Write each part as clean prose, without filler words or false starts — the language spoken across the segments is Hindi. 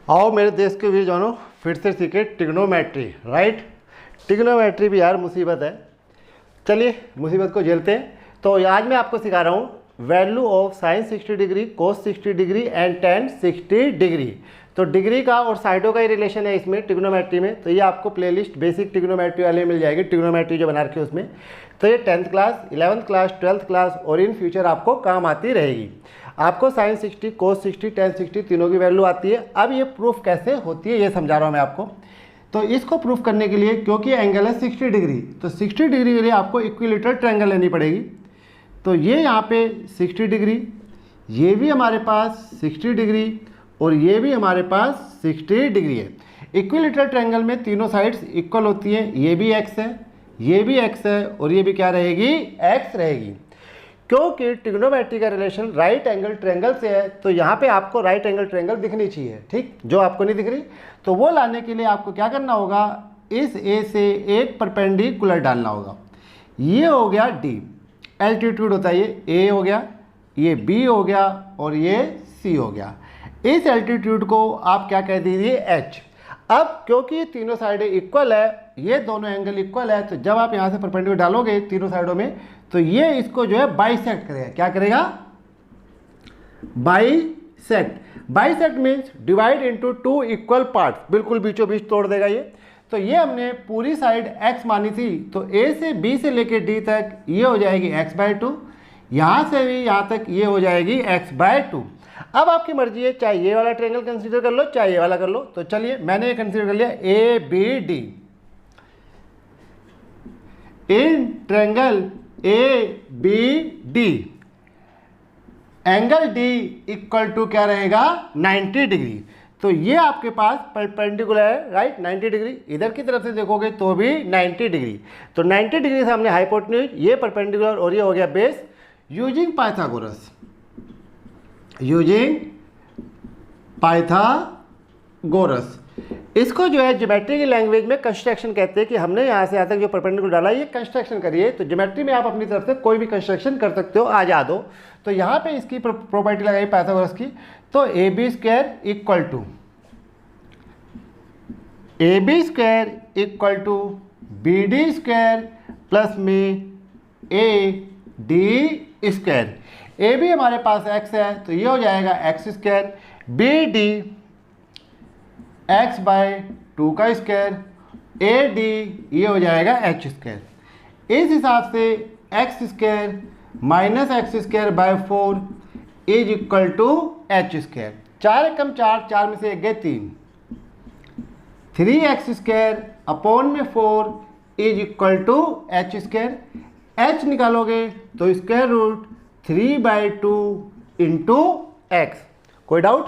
आओ मेरे देश के वीर जवानों, फिर से सीखे ट्रिग्नोमेट्री। राइट, ट्रिग्नोमेट्री भी यार मुसीबत है। चलिए मुसीबत को झेलते हैं। तो आज मैं आपको सिखा रहा हूँ value of sine 60 degree, cos 60 degree and ten 60 degree. तो डिग्री का और साइडों का ही रिलेशन है इसमें ट्रिग्नोमेट्री में। तो ये आपको प्लेलिस्ट बेसिक ट्रिग्नोमेट्री वाले मिल जाएगी, ट्रिग्नोमेट्री जो बना रखी है उसमें। तो ये 10th class, 11th class, 12th class और इन फ्यूचर आपको काम आती रहेगी। आपको साइन 60, कोस 60, टेन 60 तीनों की वैल्यू आती है। अब ये प्रूफ कैसे होती है ये समझा रहा हूँ मैं आपको। तो इसको प्रूफ करने के लिए, क्योंकि एंगल है 60 डिग्री, तो 60 डिग्री के लिए आपको इक्विलेटरल ट्रायंगल लेनी पड़ेगी। तो ये यहाँ पे 60 डिग्री, ये भी हमारे पास 60 डिग्री और ये भी हमारे पास 60 डिग्री है। इक्विलेटरल ट्रायंगल में तीनों साइड्स इक्वल होती हैं। ये भी x है, ये भी x है और ये भी क्या रहेगी, x रहेगी। क्योंकि ट्रिग्नोमेट्री का रिलेशन राइट एंगल ट्रायंगल से है, तो यहाँ पे आपको राइट एंगल ट्रायंगल दिखनी चाहिए। ठीक, जो आपको नहीं दिख रही, तो वो लाने के लिए आपको क्या करना होगा, इस A से एक परपेंडिकुलर डालना होगा। ये हो गया D, एल्टीट्यूड होता है ये A हो गया, ये B हो गया और ये C हो गया। इस एल्टीट्यूड को आप क्या कह दीजिए, H। अब क्योंकि ये तीनों साइडें इक्वल है, ये दोनों एंगल इक्वल है, तो जब आप यहाँ से परपेंडिकुलर डालोगे तीनों साइडों में, तो ये इसको जो है बाइसेक्ट करेगा। क्या करेगा, bisect. Bisect means divide into two equal parts, बिल्कुल बीचों बीच तोड़ देगा ये। तो ये हमने पूरी साइड x मानी थी, तो A से B से लेके D तक ये हो जाएगी x/2, यहाँ से भी यहाँ तक ये हो जाएगी x/2। अब आपकी मर्जी है, चाहे ये वाला ट्रायंगल कंसीडर कर लो, चाहे ये वाला कर लो। तो चलिए मैंने ये कंसीडर कर लिया ABD। In triangle ABD angle D equal to क्या रहेगा, 90 डिग्री। तो ये आपके पास परपेंडिकुलर है, राइट, 90 डिग्री। इधर की तरफ से देखोगे तो भी 90 डिग्री। तो 90 डिग्री से हमने हाइपोटेन्यूज, ये परपेंडिकुलर और ये हो गया base. Using Pythagoras, using Pythagoras, इसको जो है ज्योमेट्री की लैंग्वेज में कंस्ट्रक्शन कहते हैं। कि हमने यहाँ से यहाँ तक जो परपेंडिकुलर डाला ये कंस्ट्रक्शन करिए। तो ज्योमेट्री में आप अपनी तरफ से कोई भी कंस्ट्रक्शन कर सकते हो, आजाद हो। तो यहाँ पे इसकी प्रॉपर्टी लगाई पाइथागोरस की। तो AB square equal to BD square plus में AD स्क्वायर। AB हमारे पास x है, तो ये हो जाएगा x स्क्वायर, BD x/2 का स्क्वायर, AD ये हो जाएगा h स्क्वायर। इस हिसाब से x square minus x²/4 is equal to h square. 4 एकम 4, 4 में से 1 गए 3, 3x² अपॉन में 4 is equal to h square. h निकालोगे तो स्क्वायर रूट 3/2 इंटू x। कोई डाउट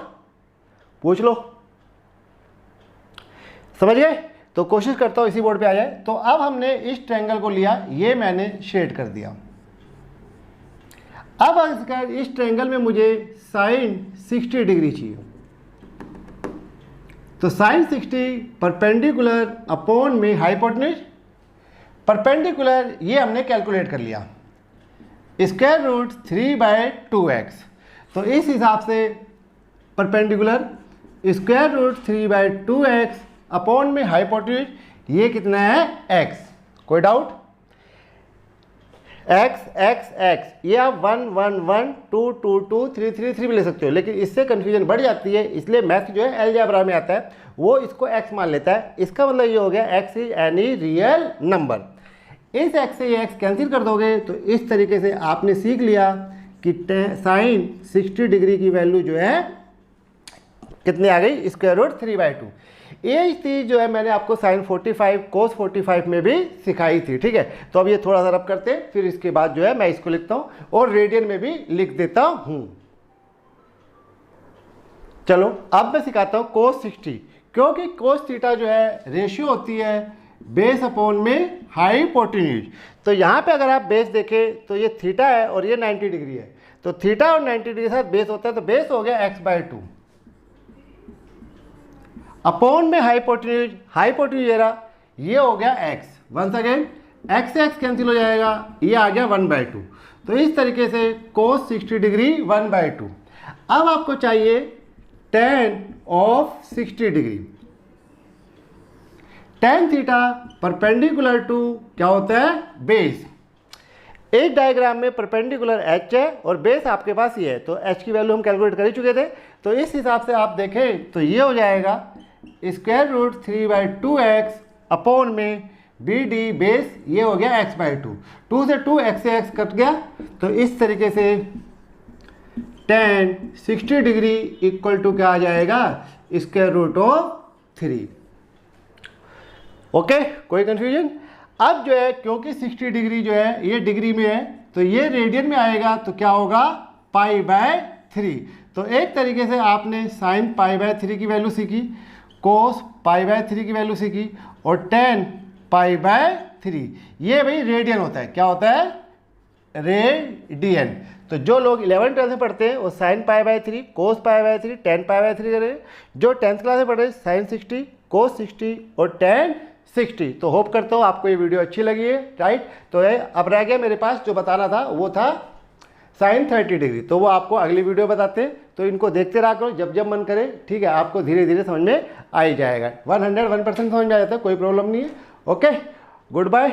पूछ लो, समझ गए? तो कोशिश करता हूँ इसी बोर्ड पे आ जाए। तो अब हमने इस ट्रायंगल को लिया, ये मैंने शेड कर दिया। अब अगर इस ट्रायंगल में मुझे साइन 60 डिग्री चाहिए, तो साइन 60 परपेंडिकुलर अपॉन में हाइपोटेन्यूज, परपेंडिकुलर ये हमने कैलकुलेट कर लिया, स्क्वायर रूट 3/2x। तो इस हिसाब से perpendicular square root 3/2x upon में हाइपोटेन्यूज ये कितना है, x। कोई डाउट? x ये आप 1 1 1 2 2 2 3 3 3 भी ले सकते हो, लेकिन इससे कन्फ्यूजन बढ़ जाती है। इसलिए मैथ जो है अलजेब्रा में आता है, वो इसको x मान लेता है। इसका मतलब ये हो गया x is any real number. इस x से ये x कैंसिल कर दोगे, तो इस तरीके से आपने सीख लिया कि साइन 60 डिग्री की वैल्यू जो है कितनी आ गई, स्क्वायर रूट 3/2। ये चीज़ जो है मैंने आपको साइन 45 कोस 45 में भी सिखाई थी। ठीक है, तो अब ये थोड़ा सा रब करते हैं, फिर इसके बाद जो है मैं इसको लिखता हूँ और रेडियन में भी लिख देता हूँ। चलो अब मैं सिखाता हूँ कोस 60, क्योंकि कोस थीटा जो है रेशियो होती है बेस अपॉन में हाइपोटेन्यूज। तो यहाँ पे अगर आप बेस देखें तो ये थीटा है और ये 90 डिग्री है, तो थीटा और 90 डिग्री के साथ बेस होता है, तो बेस हो गया x/2 अपॉन में हाइपोटेन्यूज, हाइपोटेन्यूज ये हो गया x। वंस अगेन x से x कैंसिल हो जाएगा, ये आ गया 1/2। तो इस तरीके से कोस 60 डिग्री 1/2। अब आपको चाहिए tan of 60 degree. tan theta perpendicular to क्या होता है, बेस। एक डायग्राम में परपेंडिकुलर h है और बेस आपके पास ये है, तो h की वैल्यू हम कैलकुलेट कर ही चुके थे। तो इस हिसाब से आप देखें तो ये हो जाएगा स्क्वायर रूट 3/2x अपॉन में बी डी बेस, ये हो गया x/2। 2 से 2 x से x कट गया, तो इस तरीके से tan 60 डिग्री इक्वल टू क्या आ जाएगा, स्क्वायर रूट ऑफ 3। ओके, कोई कंफ्यूजन? अब जो है क्योंकि 60 डिग्री जो है ये डिग्री में है, तो ये रेडियन में आएगा, तो क्या होगा π/3। तो एक तरीके से आपने sin π/3 की वैल्यू सीखी, cos π/3 की वैल्यू सीखी, और tan π/3 ये भाई रेडियन होता है। क्या होता है, रेडियन। तो जो लोग 11th 12th में पढ़ते हैं वो sin π/3, cos π/3, tan π/3 करें। जो 10th क्लास में पढ़े sin 60, cos 60 और tan 60। तो होप करता हूँ आपको ये वीडियो अच्छी लगी है, राइट। तो अब रह गया मेरे पास जो बताना था, वो था sin 30 डिग्री। तो वो आपको अगली वीडियो बताते हैं, तो इनको देखते रहा करो जब जब मन करे, ठीक है। आपको धीरे धीरे समझ में आ ही जाएगा, 101% समझ में आ जाता है, कोई प्रॉब्लम नहीं है। Okay, good bye.